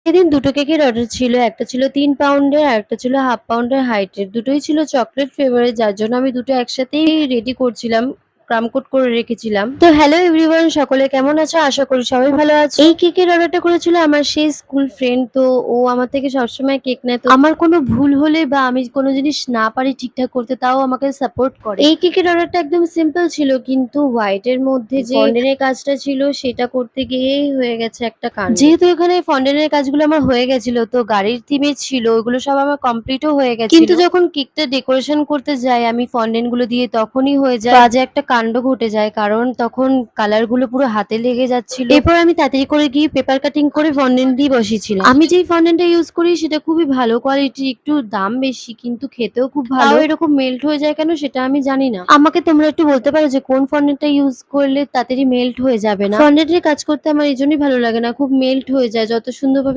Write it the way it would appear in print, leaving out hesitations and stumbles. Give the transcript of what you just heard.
সেদিন দুটো কেকের অর্ডার ছিল। একটা ছিল ৩ পাউন্ডের আর একটা ছিল ১/২ পাউন্ডের হাইটের। দুটোই ছিল চকোলেট ফ্লেভারের, যার জন্য আমি দুটো একসাথেই রেডি করছিলাম। ক্রাম কোট করে রেখেছিলাম। তো হ্যালো এভরিওয়ান, সকলে কেমন আছো? আশা করি সবাই ভালো আছো। এই কেকের অর্ডারটা করেছিল আমার সেই স্কুল ফ্রেন্ড। তো ও আমার থেকে সবসময় কেক নেয়। তো আমার কোনো ভুল হলে বা আমি কোনো জিনিস না পারি ঠিকঠাক করতে, তাও আমাকে সাপোর্ট করে। এই কেকের অর্ডারটা একদম সিম্পল ছিল, কিন্তু হোয়াইটের মধ্যে যে ফন্ডেন্টের কাজটা ছিল সেটা করতে গিয়েই হয়ে গেছে একটা কাণ্ড। যেহেতু এখানে ফন্ডেন্টের কাজগুলো আমার হয়ে গেছিল, তো গাড়ির থিমে ছিল, ওগুলো সব আমার কমপ্লিটও হয়ে গেছিল। কিন্তু যখন কেকটা ডেকোরেশন করতে যাই আমি ফন্ডেন্ট গুলো দিয়ে, তখনই হয়ে যায় বাজে একটা কাণ্ড ঘটে যায়। কারণ তখন কালার গুলো পুরো হাতে লেগে যাচ্ছিল। এরপর আমি তাড়াতাড়ি করে গিয়ে পেপার কাটিং করে ফন্ডেন্ট দিয়ে বসিয়েছিলাম। আমি যেই ফন্ডেন্টটা ইউজ করি সেটা খুবই ভালো কোয়ালিটি, একটু দাম বেশি কিন্তু খেতেও খুব ভালো। তাও এরকম মেল্ট হয়ে যায় কেন সেটা আমি জানি না। আমাকে তোমরা একটু বলতে পারো যে কোন ফন্ডেন্টটা ইউজ করলে তাড়াতাড়ি মেল্ট হয়ে যাবে না? ফন্ডেন্টের কাজ করতে আমার এই জন্যই ভালো লাগে না, খুব মেল্ট হয়ে যায়। যত সুন্দরভাবে